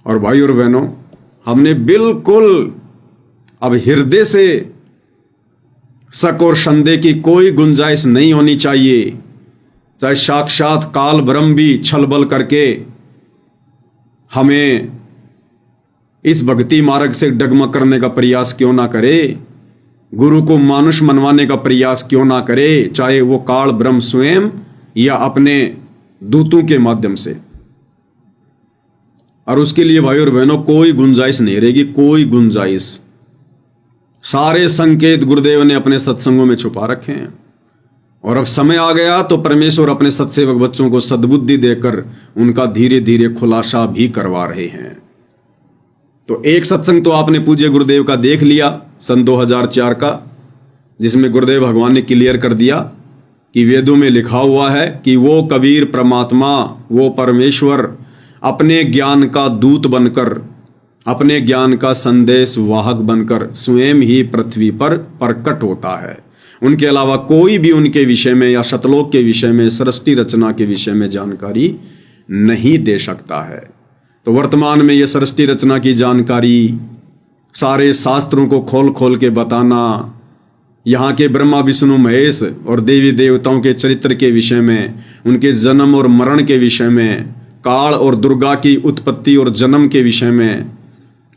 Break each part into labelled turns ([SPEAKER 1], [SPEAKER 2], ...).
[SPEAKER 1] और भाई और बहनों, हमने बिल्कुल अब हृदय से शक और संदेह की कोई गुंजाइश नहीं होनी चाहिए। चाहे साक्षात काल ब्रह्म भी छलबल करके हमें इस भक्ति मार्ग से डगमग करने का प्रयास क्यों ना करे, गुरु को मानुष मनवाने का प्रयास क्यों ना करे, चाहे वो काल ब्रह्म स्वयं या अपने दूतों के माध्यम से। और उसके लिए भाई और बहनों कोई गुंजाइश नहीं रहेगी, कोई गुंजाइश। सारे संकेत गुरुदेव ने अपने सत्संगों में छुपा रखे हैं और अब समय आ गया तो परमेश्वर अपने सत्सेवक बच्चों को सद्बुद्धि देकर उनका धीरे धीरे खुलासा भी करवा रहे हैं। तो एक सत्संग तो आपने पूज्य गुरुदेव का देख लिया सन 2004 का, जिसमें गुरुदेव भगवान ने क्लियर कर दिया कि वेदों में लिखा हुआ है कि वो कबीर परमात्मा, वो परमेश्वर अपने ज्ञान का दूत बनकर, अपने ज्ञान का संदेश वाहक बनकर स्वयं ही पृथ्वी पर प्रकट होता है। उनके अलावा कोई भी उनके विषय में या शतलोक के विषय में, सृष्टि रचना के विषय में जानकारी नहीं दे सकता है। तो वर्तमान में ये सृष्टि रचना की जानकारी, सारे शास्त्रों को खोल खोल के बताना, यहाँ के ब्रह्मा विष्णु महेश और देवी देवताओं के चरित्र के विषय में, उनके जन्म और मरण के विषय में, काल और दुर्गा की उत्पत्ति और जन्म के विषय में,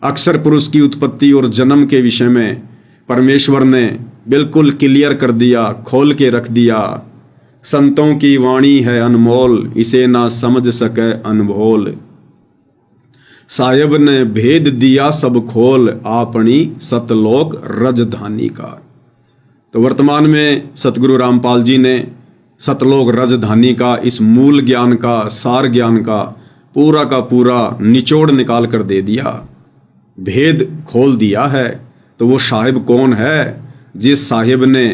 [SPEAKER 1] अक्षर पुरुष की उत्पत्ति और जन्म के विषय में परमेश्वर ने बिल्कुल क्लियर कर दिया, खोल के रख दिया। संतों की वाणी है अनमोल, इसे ना समझ सके अनभोल। साहेब ने भेद दिया सब खोल, आपनी सतलोक रजधानी का। तो वर्तमान में सतगुरु रामपाल जी ने सतलोक रजधानी का इस मूल ज्ञान का, सार ज्ञान का पूरा निचोड़ निकाल कर दे दिया, भेद खोल दिया है। तो वो साहिब कौन है? जिस साहिब ने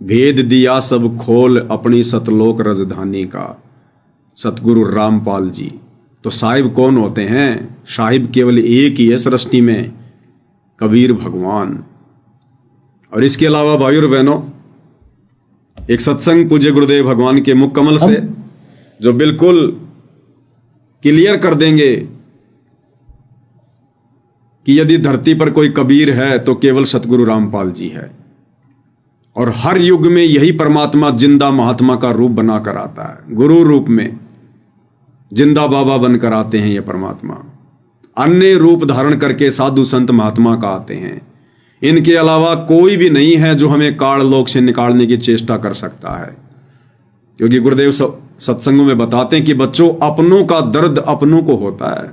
[SPEAKER 1] भेद दिया सब खोल, अपनी सतलोक राजधानी का, सतगुरु रामपाल जी। तो साहिब कौन होते हैं? साहिब केवल एक ही है सृष्टि में, कबीर भगवान। और इसके अलावा भाई और बहनों, एक सत्संग पूज्य गुरुदेव भगवान के मुख कमल से जो बिल्कुल क्लियर कर देंगे कि यदि धरती पर कोई कबीर है तो केवल सतगुरु रामपाल जी है। और हर युग में यही परमात्मा जिंदा महात्मा का रूप बनाकर आता है, गुरु रूप में जिंदा बाबा बनकर आते हैं ये परमात्मा। अन्य रूप धारण करके साधु संत महात्मा का आते हैं। इनके अलावा कोई भी नहीं है जो हमें काल लोक से निकालने की चेष्टा कर सकता है। क्योंकि गुरुदेव सत्संगों में बताते हैं कि बच्चों, अपनों का दर्द अपनों को होता है,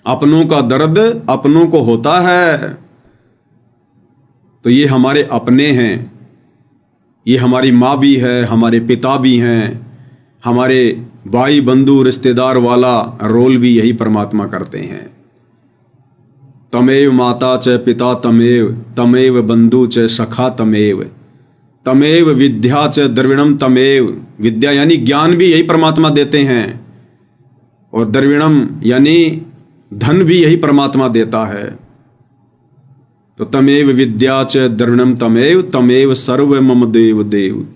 [SPEAKER 1] अपनों का दर्द अपनों को होता है। तो ये हमारे अपने हैं, ये हमारी माँ भी है, हमारे पिता भी हैं, हमारे भाई बंधु रिश्तेदार वाला रोल भी यही परमात्मा करते हैं। तमेव माता च पिता तमेव, तमेव बंधु च सखा तमेव, तमेव विद्या च द्रविणम तमेव। विद्या यानी ज्ञान भी यही परमात्मा देते हैं, और द्रविणम यानी धन भी यही परमात्मा देता है। तो तमेव विद्या च द्रविणम तमेव, तमेव सर्व मम देव देव।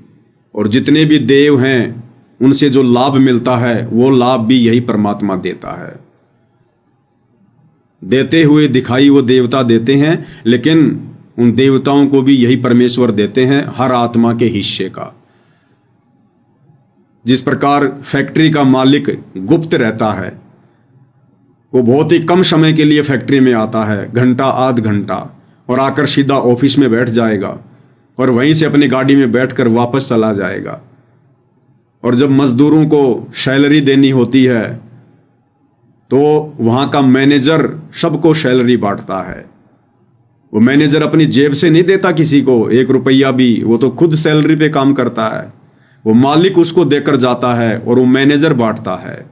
[SPEAKER 1] और जितने भी देव हैं उनसे जो लाभ मिलता है वो लाभ भी यही परमात्मा देता है। देते हुए दिखाई वो देवता देते हैं, लेकिन उन देवताओं को भी यही परमेश्वर देते हैं हर आत्मा के हिस्से का। जिस प्रकार फैक्ट्री का मालिक गुप्त रहता है, वो बहुत ही कम समय के लिए फैक्ट्री में आता है, घंटा आध घंटा, और आकर सीधा ऑफिस में बैठ जाएगा और वहीं से अपनी गाड़ी में बैठकर वापस चला जाएगा। और जब मजदूरों को सैलरी देनी होती है तो वहां का मैनेजर सबको सैलरी बांटता है। वो मैनेजर अपनी जेब से नहीं देता किसी को 1 रुपया भी, वो तो खुद सैलरी पे काम करता है। वो मालिक उसको देकर जाता है और वो मैनेजर बांटता है।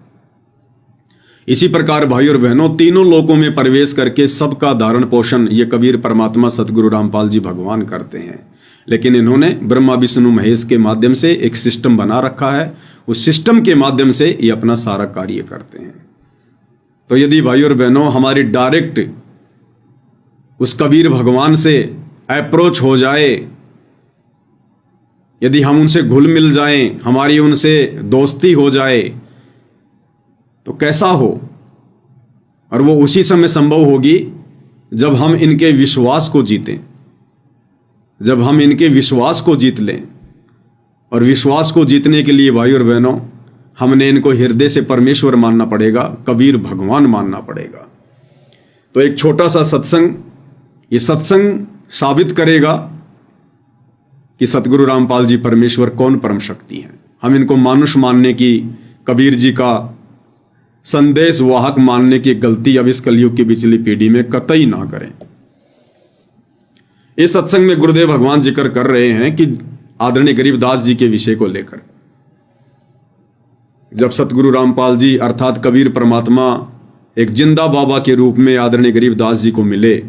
[SPEAKER 1] इसी प्रकार भाई और बहनों, तीनों लोकों में प्रवेश करके सबका धारण पोषण ये कबीर परमात्मा सतगुरु रामपाल जी भगवान करते हैं। लेकिन इन्होंने ब्रह्मा विष्णु महेश के माध्यम से एक सिस्टम बना रखा है, उस सिस्टम के माध्यम से ये अपना सारा कार्य करते हैं। तो यदि भाई और बहनों हमारी डायरेक्ट उस कबीर भगवान से अप्रोच हो जाए, यदि हम उनसे घुल मिल जाएं, हमारी उनसे दोस्ती हो जाए, तो कैसा हो? और वो उसी समय संभव होगी जब हम इनके विश्वास को जीतें, जब हम इनके विश्वास को जीत लें। और विश्वास को जीतने के लिए भाई और बहनों, हमने इनको हृदय से परमेश्वर मानना पड़ेगा, कबीर भगवान मानना पड़ेगा। तो एक छोटा सा सत्संग, ये सत्संग साबित करेगा कि सतगुरु रामपाल जी परमेश्वर कौन परम शक्ति हैं। हम इनको मानुष मानने की, कबीर जी का संदेश वाहक मानने की गलती अब इस कलयुग की पिछली पीढ़ी में कतई ना करें। इस सत्संग में गुरुदेव भगवान जिक्र कर रहे हैं कि आदरणीय गरीबदास जी के विषय को लेकर, जब सतगुरु रामपाल जी अर्थात कबीर परमात्मा एक जिंदा बाबा के रूप में आदरणीय गरीबदास जी को मिले,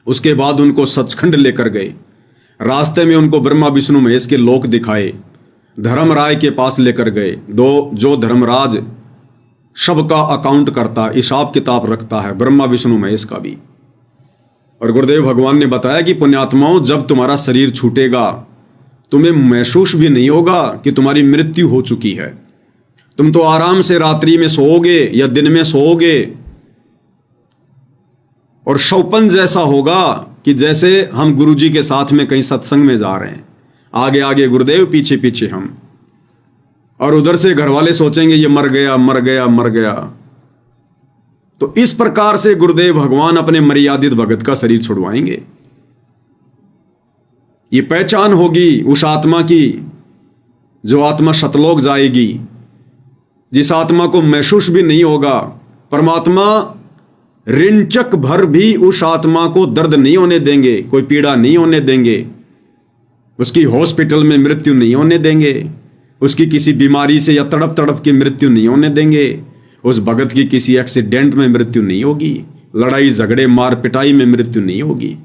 [SPEAKER 1] उसके बाद उनको सचखंड लेकर गए। रास्ते में उनको ब्रह्मा विष्णु महेश के लोक दिखाए, धर्मराय के पास लेकर गए, जो धर्मराज सबका अकाउंट करता, हिसाब किताब रखता है, ब्रह्मा विष्णु महेश का भी। और गुरुदेव भगवान ने बताया कि पुण्यात्माओं, जब तुम्हारा शरीर छूटेगा तुम्हें महसूस भी नहीं होगा कि तुम्हारी मृत्यु हो चुकी है। तुम तो आराम से रात्रि में सोओगे या दिन में सोओगे, और सौपन जैसा होगा कि जैसे हम गुरुजी के साथ में कहीं सत्संग में जा रहे हैं, आगे आगे गुरुदेव, पीछे पीछे हम, और उधर से घर वाले सोचेंगे ये मर गया मर गया मर गया। तो इस प्रकार से गुरुदेव भगवान अपने मर्यादित भगत का शरीर छुड़वाएंगे। ये पहचान होगी उस आत्मा की, जो आत्मा सतलोक जाएगी, जिस आत्मा को महसूस भी नहीं होगा। परमात्मा ऋणचक भर भी उस आत्मा को दर्द नहीं होने देंगे, कोई पीड़ा नहीं होने देंगे, उसकी हॉस्पिटल में मृत्यु नहीं होने देंगे, उसकी किसी बीमारी से या तड़प तड़प की मृत्यु नहीं होने देंगे, उस भगत की किसी एक्सीडेंट में मृत्यु नहीं होगी, लड़ाई झगड़े मार पिटाई में मृत्यु नहीं होगी।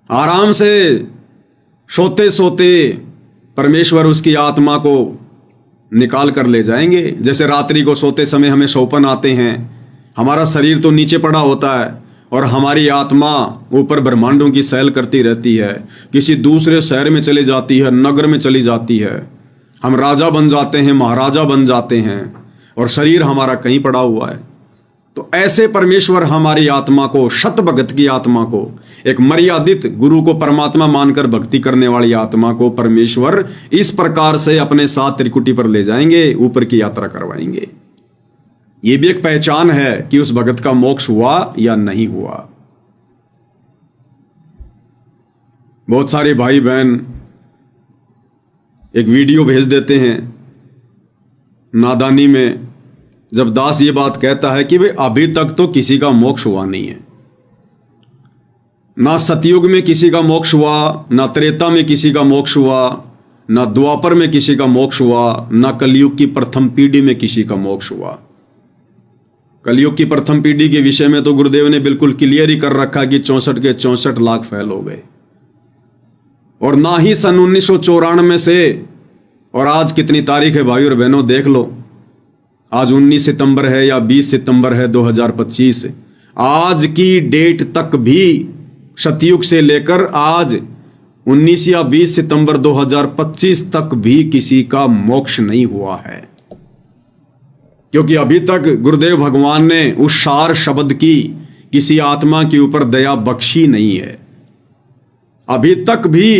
[SPEAKER 1] आराम से सोते सोते परमेश्वर उसकी आत्मा को निकाल कर ले जाएंगे। जैसे रात्रि को सोते समय हमें सौपन आते हैं, हमारा शरीर तो नीचे पड़ा होता है और हमारी आत्मा ऊपर ब्रह्मांडों की सैल करती रहती है, किसी दूसरे शहर में चली जाती है, नगर में चली जाती है। हम राजा बन जाते हैं, महाराजा बन जाते हैं, और शरीर हमारा कहीं पड़ा हुआ है। तो ऐसे परमेश्वर हमारी आत्मा को, शत भगत की आत्मा को, एक मर्यादित गुरु को परमात्मा मानकर भक्ति करने वाली आत्मा को परमेश्वर इस प्रकार से अपने साथ त्रिकुटी पर ले जाएंगे, ऊपर की यात्रा करवाएंगे। ये भी एक पहचान है कि उस भगत का मोक्ष हुआ या नहीं हुआ। बहुत सारे भाई बहन एक वीडियो भेज देते हैं नादानी में, जब दास ये बात कहता है कि वे अभी तक तो किसी का मोक्ष हुआ नहीं है, ना सतयुग में किसी का मोक्ष हुआ, ना त्रेता में किसी का मोक्ष हुआ, ना द्वापर में किसी का मोक्ष हुआ, ना कलयुग की प्रथम पीढ़ी में किसी का मोक्ष हुआ। कलयुग की प्रथम पीढ़ी के विषय में तो गुरुदेव ने बिल्कुल क्लियर ही कर रखा कि 64 के 64 लाख फैल हो गए, और ना ही सन 1994 से, और आज कितनी तारीख है भाई और बहनों देख लो, आज 19 सितंबर है या 20 सितंबर है 2025, आज की डेट तक भी सतयुग से लेकर आज 19 या 20 सितंबर 2025 तक भी किसी का मोक्ष नहीं हुआ है, क्योंकि अभी तक गुरुदेव भगवान ने उस सार शब्द की किसी आत्मा के ऊपर दया बख्शी नहीं है। अभी तक भी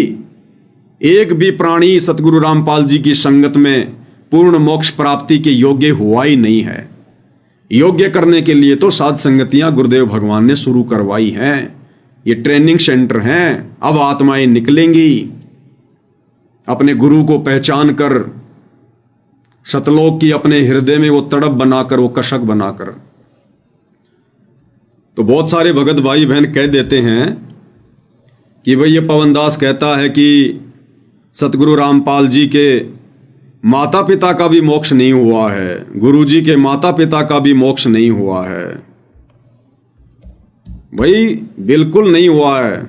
[SPEAKER 1] एक भी प्राणी सतगुरु रामपाल जी की संगत में पूर्ण मोक्ष प्राप्ति के योग्य हुआ ही नहीं है। योग्य करने के लिए तो साध संगतियां गुरुदेव भगवान ने शुरू करवाई हैं, ये ट्रेनिंग सेंटर हैं। अब आत्माएं निकलेंगी अपने गुरु को पहचान कर, सतलोक की अपने हृदय में वो तड़प बनाकर, वो कशक बनाकर। तो बहुत सारे भगत भाई बहन कह देते हैं कि भाई ये पवनदास कहता है कि सतगुरु रामपाल जी के माता पिता का भी मोक्ष नहीं हुआ है, गुरु जी के माता पिता का भी मोक्ष नहीं हुआ है। भाई बिल्कुल नहीं हुआ है।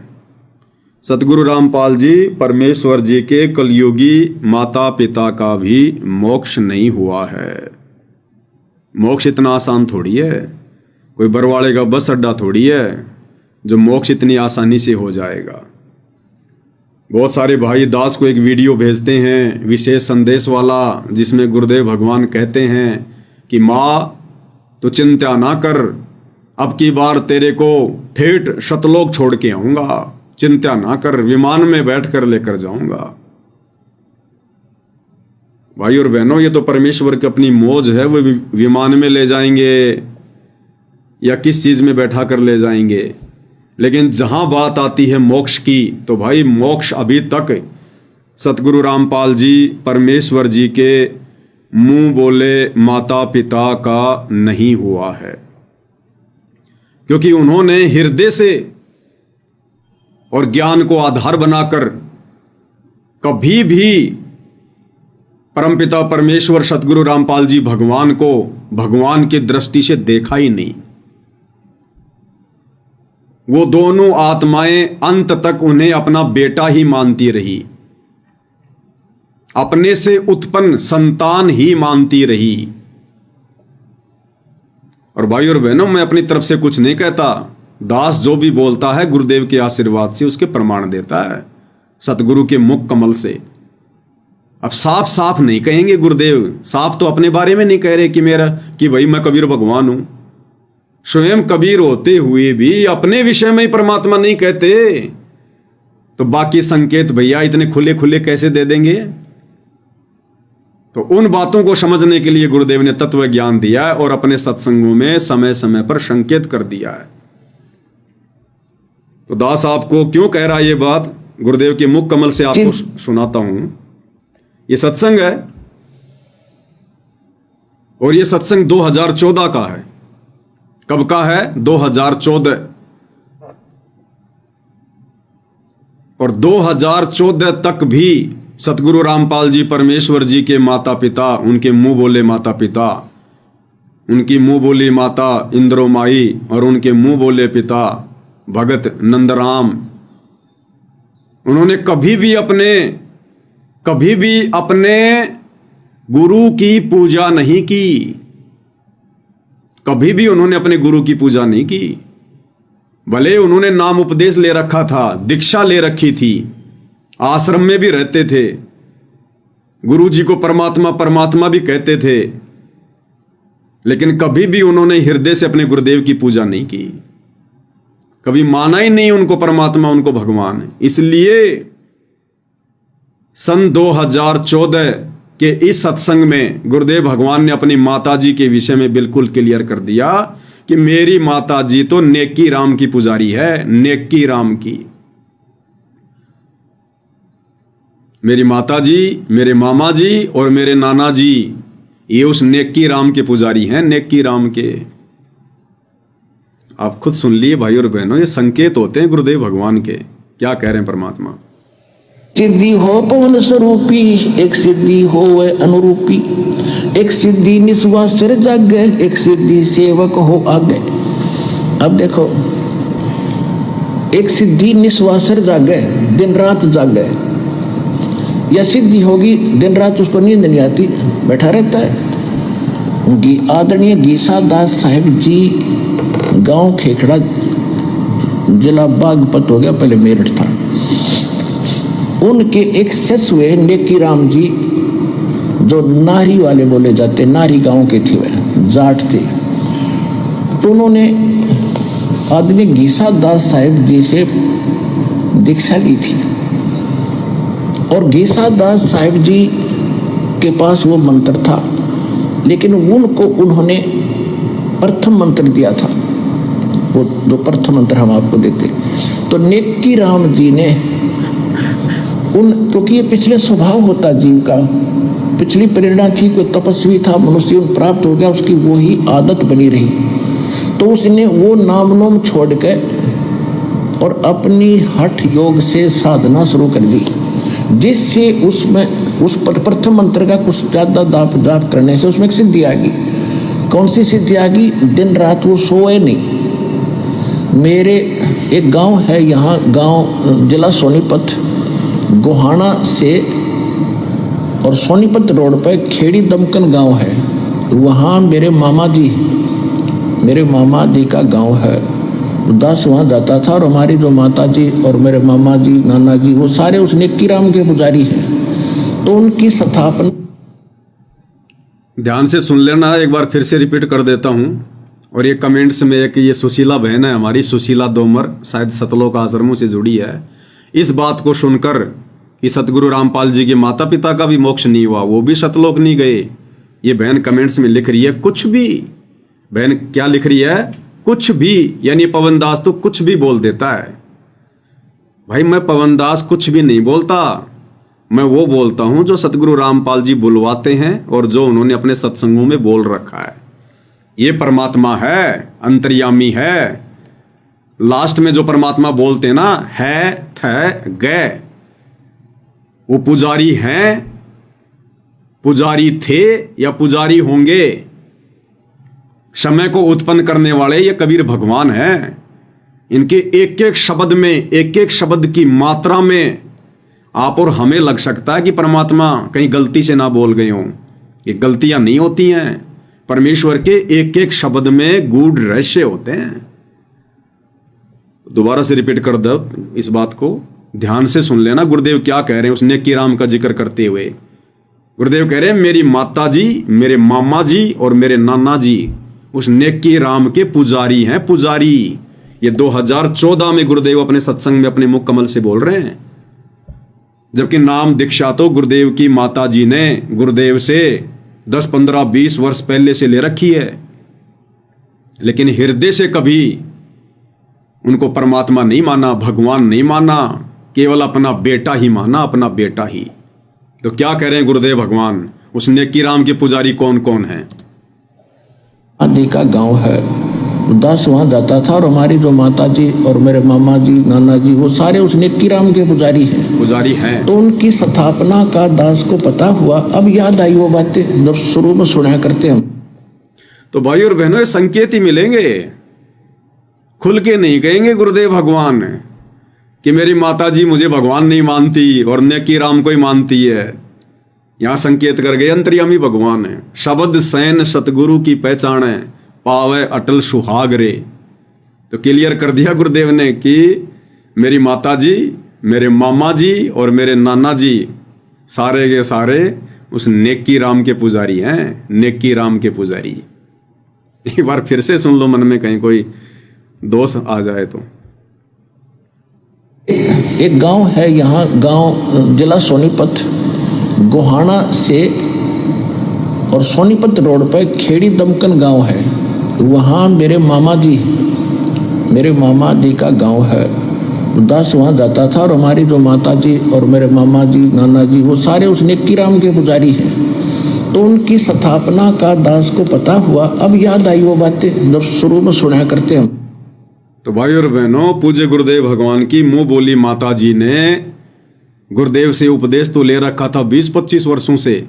[SPEAKER 1] सतगुरु रामपाल जी परमेश्वर जी के कलयुगी माता पिता का भी मोक्ष नहीं हुआ है। मोक्ष इतना आसान थोड़ी है, कोई बरवाड़े का बस अड्डा थोड़ी है जो मोक्ष इतनी आसानी से हो जाएगा। बहुत सारे भाई दास को एक वीडियो भेजते हैं विशेष संदेश वाला, जिसमें गुरुदेव भगवान कहते हैं कि माँ तो चिंता ना कर, अब की बार तेरे को ठेठ शतलोक छोड़ के आऊंगा, चिंता ना कर, विमान में बैठ कर लेकर जाऊंगा। भाई और बहनों, ये तो परमेश्वर की अपनी मौज है, वो विमान में ले जाएंगे या किस चीज में बैठा कर ले जाएंगे। लेकिन जहां बात आती है मोक्ष की, तो भाई मोक्ष अभी तक सतगुरु रामपाल जी परमेश्वर जी के मुंह बोले माता पिता का नहीं हुआ है, क्योंकि उन्होंने हृदय से और ज्ञान को आधार बनाकर कभी भी परमपिता परमेश्वर सतगुरु रामपाल जी भगवान को भगवान की दृष्टि से देखा ही नहीं। वो दोनों आत्माएं अंत तक उन्हें अपना बेटा ही मानती रही, अपने से उत्पन्न संतान ही मानती रही। और भाई और बहनों, मैं अपनी तरफ से कुछ नहीं कहता, दास जो भी बोलता है गुरुदेव के आशीर्वाद से उसके प्रमाण देता है, सतगुरु के मुख कमल से। अब साफ साफ नहीं कहेंगे गुरुदेव, साफ तो अपने बारे में नहीं कह रहे कि भाई मैं कबीर भगवान हूं। स्वयं कबीर होते हुए भी अपने विषय में ही परमात्मा नहीं कहते, तो बाकी संकेत भैया इतने खुले खुले कैसे दे देंगे। तो उन बातों को समझने के लिए गुरुदेव ने तत्व ज्ञान दिया है और अपने सत्संगों में समय समय पर संकेत कर दिया है। तो दास आपको क्यों कह रहा है ये बात, गुरुदेव के मुख कमल से आपको सुनाता हूं। ये सत्संग है और ये सत्संग 2014 का है। कब का है? 2014। और 2014 तक भी सतगुरु रामपाल जी परमेश्वर जी के माता पिता, उनके मुंह बोले माता पिता, उनकी मुंह बोली माता इंद्रोमाई और उनके मुंह बोले पिता भगत नंदराम, उन्होंने कभी भी अपने गुरु की पूजा नहीं की। कभी भी उन्होंने अपने गुरु की पूजा नहीं की। भले उन्होंने नाम उपदेश ले रखा था, दीक्षा ले रखी थी, आश्रम में भी रहते थे, गुरु जी को परमात्मा परमात्मा भी कहते थे, लेकिन कभी भी उन्होंने हृदय से अपने गुरुदेव की पूजा नहीं की। कभी माना ही नहीं उनको परमात्मा, उनको भगवान। इसलिए सन 2014 के इस सत्संग में गुरुदेव भगवान ने अपनी माता जी के विषय में बिल्कुल क्लियर कर दिया कि मेरी माता जी तो नेकी राम की पुजारी है, नेकी राम की। मेरी माता जी, मेरे मामा जी और मेरे नाना जी, ये उस नेकी राम के पुजारी हैं, नेकी राम के। आप खुद सुन लिए भाई और बहनों, ये संकेत होते हैं गुरुदेव भगवान के। क्या कह रहे हैं परमात्मा?
[SPEAKER 2] सिद्धि हो पवन स्वरूपी, एक सिद्धि हो वह अनुरूपी, एक सिद्धि निस्वा सिर जागे, एक सिद्धि सेवक हो आगे। अब देखो, एक सिद्धि निस्वा सिर जागे, दिन रात जागे। यह सिद्धि होगी, दिन रात उसको नींद नहीं आती, बैठा रहता है। आदरणीय गीसा दास साहिब जी, गांव खेखड़ा, जिला बागपत हो गया, पहले मेरठ था। उनके एक शिष्य हुए नेकी राम जी, जो नारी वाले बोले जाते, नारी गांव के थे, वह जाट थे। तो उन्होंने आदमी गीसा दास साहिब जी से दीक्षा ली थी और गीसा दास साहिब जी के पास वो मंत्र था, लेकिन उनको उन्होंने प्रथम मंत्र दिया था, वो जो प्रथम मंत्र हम आपको देते। तो नेकी राम जी ने क्योंकि ये पिछले स्वभाव होता जीव का, पिछली प्रेरणा थी, कोई तपस्वी था, मनुष्य प्राप्त हो गया, उसकी वो ही आदत बनी रही। तो उसने वो नाम नोम छोड़ के और अपनी हठ योग से साधना शुरू कर दी, जिससे उसमें उस प्रथम मंत्र का कुछ ज़्यादा जाप करने से उसमें एक सिद्धि आ गई। कौन सी सिद्धि आ गई? दिन रात वो सोए नहीं। मेरे एक गांव है यहाँ, गांव जिला सोनीपत, गोहाना से और सोनीपत रोड पर खेड़ी दमकन गांव है। वहाँ मेरे मामा जी का गांव है। दास वहाँ जाता था और हमारी जो माता जी और मेरे मामा जी, नाना जी, वो सारे उस नेकी राम के पुजारी हैं। तो उनकी स्थापना।
[SPEAKER 1] ध्यान से सुन लेना, एक बार फिर से रिपीट कर देता हूं। और ये कमेंट्स में एक ये सुशीला बहन है हमारी, सुशीला दोमर, शायद सतलोक आश्रमों से जुड़ी है। इस बात को सुनकर कि सतगुरु रामपाल जी के माता पिता का भी मोक्ष नहीं हुआ, वो भी सतलोक नहीं गए, ये बहन कमेंट्स में लिख रही है कुछ भी। बहन क्या लिख रही है? कुछ भी। यानी पवन दास तो कुछ भी बोल देता है। भाई मैं पवन दास कुछ भी नहीं बोलता, मैं वो बोलता हूं जो सतगुरु रामपाल जी बुलवाते हैं और जो उन्होंने अपने सत्संगों में बोल रखा है। ये परमात्मा है, अंतर्यामी है। लास्ट में जो परमात्मा बोलते हैं ना, है, थ, गए, वो पुजारी हैं, पुजारी थे या पुजारी होंगे। समय को उत्पन्न करने वाले ये कबीर भगवान हैं। इनके एक एक शब्द में, एक एक शब्द की मात्रा में आप और हमें लग सकता है कि परमात्मा कहीं गलती से ना बोल गए हों। ये गलतियां नहीं होती हैं, परमेश्वर के एक एक शब्द में गूढ़ रहस्य होते हैं। दोबारा से रिपीट कर दो इस बात को, ध्यान से सुन लेना। गुरुदेव क्या कह रहे हैं उस नेकी राम का जिक्र करते हुए? गुरुदेव कह रहे हैं मेरी माता जी, मेरे मामा जी और मेरे नाना जी उस नेकी राम के पुजारी हैं, पुजारी। ये 2014 में गुरुदेव अपने सत्संग में अपने मुख कमल से बोल रहे हैं। जबकि नाम दीक्षा तो गुरुदेव की माता जी ने गुरुदेव से 10, 15, 20 वर्ष पहले से ले रखी है, लेकिन हृदय से कभी उनको परमात्मा नहीं माना, भगवान नहीं माना, केवल अपना बेटा ही माना, अपना बेटा ही। तो क्या कह रहे हैं गुरुदेव भगवान, उस नेकी राम के पुजारी कौन कौन हैं?
[SPEAKER 2] आदि का गांव है, दास वहां जाता था और हमारी जो माता जी और मेरे मामा जी, नाना जी, वो सारे उस नेकी राम के पुजारी हैं,
[SPEAKER 1] पुजारी हैं।
[SPEAKER 2] तो उनकी स्थापना का दास को पता हुआ। अब याद आई वो बातें जब शुरू में सुना करते हम।
[SPEAKER 1] तो भाई और बहनों, ये संकेत ही मिलेंगे, खुल के नहीं कहेंगे गुरुदेव भगवान कि मेरी माता जी मुझे भगवान नहीं मानती और नेकी राम को ही मानती है। यहां संकेत कर गए अंतर्यामी भगवान है। शब्द सैन सतगुरु की पहचान है, पावे अटल सुहाग रे। तो क्लियर कर दिया गुरुदेव ने कि मेरी माता जी, मेरे मामा जी और मेरे नाना जी सारे के सारे उस नेकी राम के पुजारी हैं, नेकी राम के पुजारी। एक बार फिर से सुन लो, मन में कहीं कोई दोष आ जाए तो।
[SPEAKER 2] एक गांव है यहाँ, गांव जिला सोनीपत, गोहाना से और सोनीपत रोड पर खेड़ी दमकन गांव है। वहाँ मेरे मामा जी का गांव है। दास वहाँ जाता था और हमारी जो माता जी और मेरे मामा जी, नाना जी, वो सारे उस नेकी राम के पुजारी हैं। तो उनकी स्थापना का दास को पता हुआ। अब याद आई वो बातें जब शुरू में सुना करते हम।
[SPEAKER 1] तो भाई और बहनों, पूज्य गुरुदेव भगवान की मुंह बोली माता जी ने गुरुदेव से उपदेश तो ले रखा था 20-25 वर्षों से,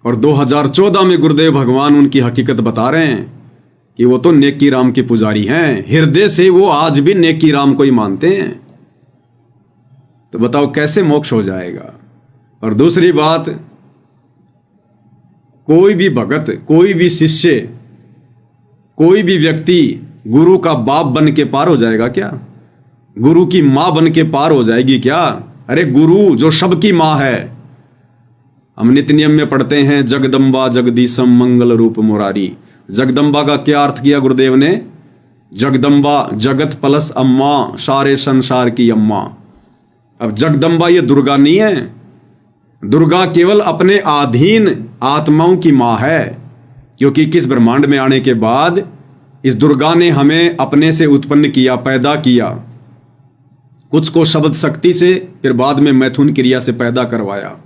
[SPEAKER 1] और 2014 में गुरुदेव भगवान उनकी हकीकत बता रहे हैं कि वो तो नेकी राम के पुजारी हैं। हृदय से वो आज भी नेकी राम को ही मानते हैं। तो बताओ कैसे मोक्ष हो जाएगा? और दूसरी बात, कोई भी भगत, कोई भी शिष्य, कोई भी व्यक्ति गुरु का बाप बन के पार हो जाएगा क्या? गुरु की मां बन के पार हो जाएगी क्या? अरे गुरु जो सबकी मां है। हम नित्य नियम में पढ़ते हैं जगदम्बा जगदीशम मंगल रूप मुरारी। जगदम्बा का क्या अर्थ किया गुरुदेव ने? जगदम्बा जगत प्लस अम्मा, सारे संसार की अम्मा। अब जगदम्बा ये दुर्गा नहीं है, दुर्गा केवल अपने अधीन आत्माओं की मां है। क्योंकि किस ब्रह्मांड में आने के बाद इस दुर्गा ने हमें अपने से उत्पन्न किया, पैदा किया, कुछ को शब्द शक्ति से, फिर बाद में मैथुन क्रिया से पैदा करवाया।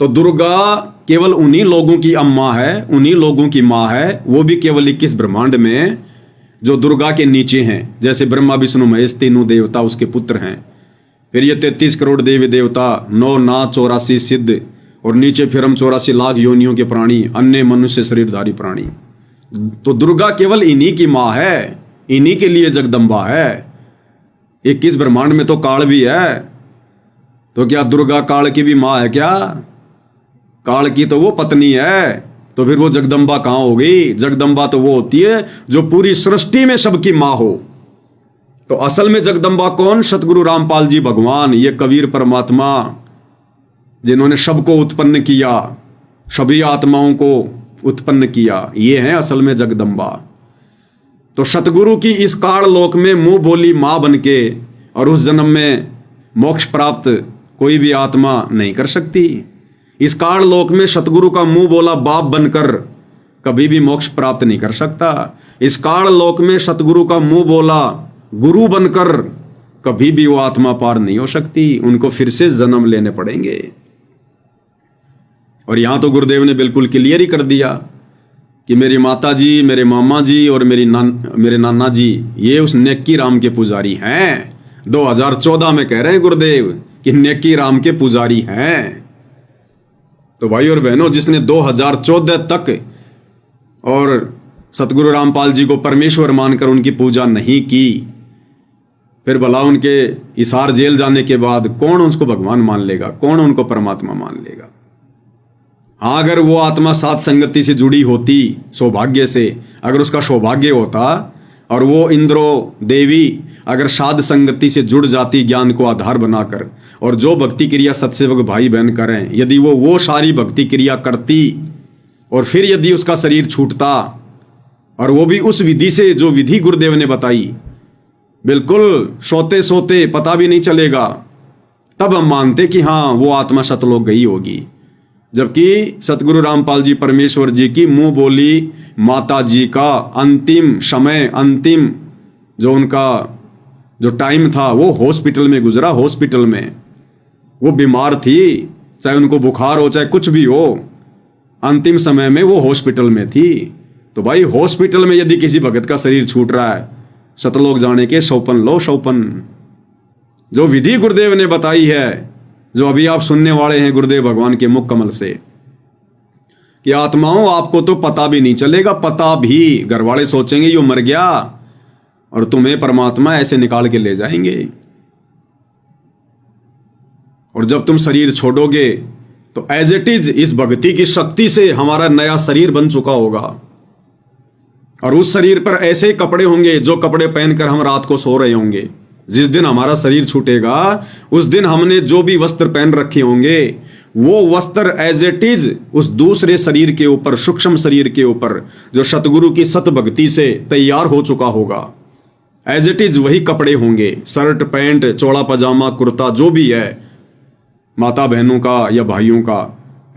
[SPEAKER 1] तो दुर्गा केवल उन्हीं लोगों की अम्मा है, उन्हीं लोगों की मां है, वो भी केवल 21 ब्रह्मांड में जो दुर्गा के नीचे हैं। जैसे ब्रह्मा विष्णु महेश तीनों देवता उसके पुत्र हैं। फिर ये 33 करोड़ देवी देवता, 9 नाथ 84 सिद्ध, और नीचे फिर हम 84 लाख योनियों के प्राणी, अन्य मनुष्य शरीरधारी प्राणी। तो दुर्गा केवल इन्हीं की मां है, इन्हीं के लिए जगदम्बा है। 21 ब्रह्मांड में तो काल भी है, तो क्या दुर्गा काल की भी मां है क्या? काल की तो वो पत्नी है, तो फिर वो जगदम्बा कहां होगी? जगदम्बा तो वो होती है जो पूरी सृष्टि में सबकी मां हो। तो असल में जगदम्बा कौन? सतगुरु रामपाल जी भगवान, ये कबीर परमात्मा जिन्होंने सबको उत्पन्न किया, सभी आत्माओं को उत्पन्न किया, ये है असल में जगदम्बा। तो सतगुरु की इस काल लोक में मुंह बोली मां बनके और उस जन्म में मोक्ष प्राप्त कोई भी आत्मा नहीं कर सकती। इस काल लोक में सतगुरु का मुंह बोला बाप बनकर कभी भी मोक्ष प्राप्त नहीं कर सकता। इस काल लोक में सतगुरु का मुंह बोला गुरु बनकर कभी भी वो आत्मा पार नहीं हो सकती, उनको फिर से जन्म लेने पड़ेंगे। और यहां तो गुरुदेव ने बिल्कुल क्लियर ही कर दिया कि मेरी माता जी, मेरे मामा जी और मेरे नाना जी ये उस नेकी राम के पुजारी हैं। 2014 में कह रहे हैं गुरुदेव कि नेकी राम के पुजारी हैं। तो भाई और बहनों, जिसने 2014 तक और सतगुरु रामपाल जी को परमेश्वर मानकर उनकी पूजा नहीं की, फिर भला उनके हिसार जेल जाने के बाद कौन उसको भगवान मान लेगा, कौन उनको परमात्मा मान लेगा। हाँ, अगर वो आत्मा सात संगति से जुड़ी होती, सौभाग्य से अगर उसका सौभाग्य होता और वो इंद्रो देवी अगर साध संगति से जुड़ जाती ज्ञान को आधार बनाकर, और जो भक्ति क्रिया सत्सेवक भाई बहन करें, यदि वो सारी भक्ति क्रिया करती और फिर यदि उसका शरीर छूटता और वो भी उस विधि से जो विधि गुरुदेव ने बताई, बिल्कुल सोते सोते पता भी नहीं चलेगा, तब हम मानते कि हाँ वो आत्मा सतलोक गई होगी। जबकि सतगुरु रामपाल जी परमेश्वर जी की मुंह बोली माता जी का अंतिम समय, अंतिम जो उनका जो टाइम था वो हॉस्पिटल में गुजरा। हॉस्पिटल में वो बीमार थी, चाहे उनको बुखार हो चाहे कुछ भी हो, अंतिम समय में वो हॉस्पिटल में थी। तो भाई हॉस्पिटल में यदि किसी भगत का शरीर छूट रहा है, सतलोक जाने के सौपन लो, सौपन। जो विधि गुरुदेव ने बताई है, जो अभी आप सुनने वाले हैं गुरुदेव भगवान के मुख कमल से, कि आत्माओं आपको तो पता भी नहीं चलेगा, पता भी घर वाले सोचेंगे यो मर गया और तुम्हें परमात्मा ऐसे निकाल के ले जाएंगे। और जब तुम शरीर छोड़ोगे तो एज इट इज इस भक्ति की शक्ति से हमारा नया शरीर बन चुका होगा, और उस शरीर पर ऐसे ही कपड़े होंगे जो कपड़े पहनकर हम रात को सो रहे होंगे। जिस दिन हमारा शरीर छूटेगा उस दिन हमने जो भी वस्त्र पहन रखे होंगे वो वस्त्र एज इट इज उस दूसरे शरीर के ऊपर, सूक्ष्म शरीर के ऊपर जो सतगुरु की सत भक्ति से तैयार हो चुका होगा, एज इट इज वही कपड़े होंगे। शर्ट पैंट चौड़ा पजामा कुर्ता जो भी है माता बहनों का या भाइयों का,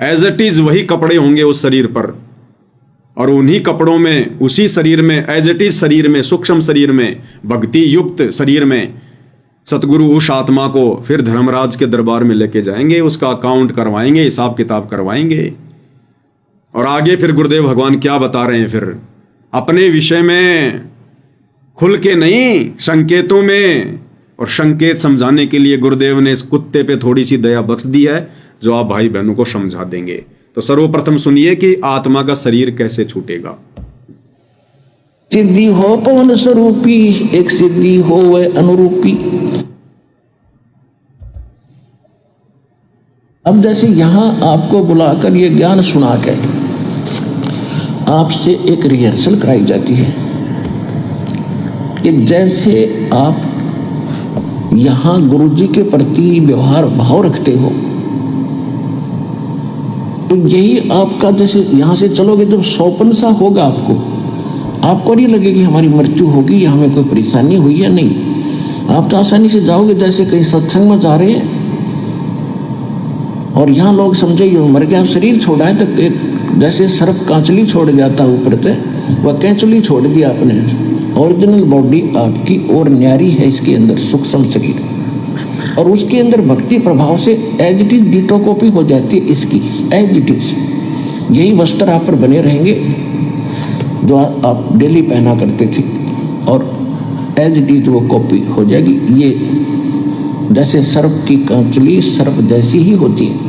[SPEAKER 1] एज इट इज वही कपड़े होंगे उस शरीर पर। और उन्हीं कपड़ों में, उसी शरीर में, एज इट इज शरीर में, सूक्ष्म शरीर में, भक्ति युक्त शरीर में सतगुरु उस आत्मा को फिर धर्मराज के दरबार में लेके जाएंगे, उसका अकाउंट करवाएंगे, हिसाब किताब करवाएंगे। और आगे फिर गुरुदेव भगवान क्या बता रहे हैं, फिर अपने विषय में खुल के नहीं, संकेतों में। और संकेत समझाने के लिए गुरुदेव ने इस कुत्ते पे थोड़ी सी दया बख्श दी है, जो आप भाई बहनों को समझा देंगे। तो सर्वप्रथम सुनिए कि आत्मा का शरीर कैसे छूटेगा।
[SPEAKER 2] सिद्धि हो पवन स्वरूपी, एक सिद्धि हो वह अनुरूपी। अब जैसे यहां आपको बुलाकर ये ज्ञान सुना के आपसे एक रिहर्सल कराई जाती है कि जैसे आप यहां गुरुजी के प्रति व्यवहार भाव रखते हो, तो यही आपका, जैसे यहां से चलोगे जब सौपन सा होगा आपको नहीं लगेगी हमारी मृत्यु होगी या हमें कोई परेशानी हुई या नहीं। आप तो आसानी से जाओगे, जैसे कहीं सत्संग में जा रहे हैं और यहाँ लोग समझे ये मर गया, शरीर छोड़ा है, तो एक जैसे सर्प कांचली छोड़ जाता ऊपर से, वह कैंचली छोड़ दिया आपने। ओरिजिनल बॉडी आपकी और न्यारी है, इसके अंदर सूक्ष्म शरीर, और उसके अंदर भक्ति प्रभाव से as it is ditto copy हो जाती है इसकी, एज इट इज। यही वस्त्र आप पर बने रहेंगे जो आप डेली पहना करते थे, और एज इट इज वो कॉपी हो जाएगी। ये जैसे सर्प की कांचली सर्प जैसी ही होती है।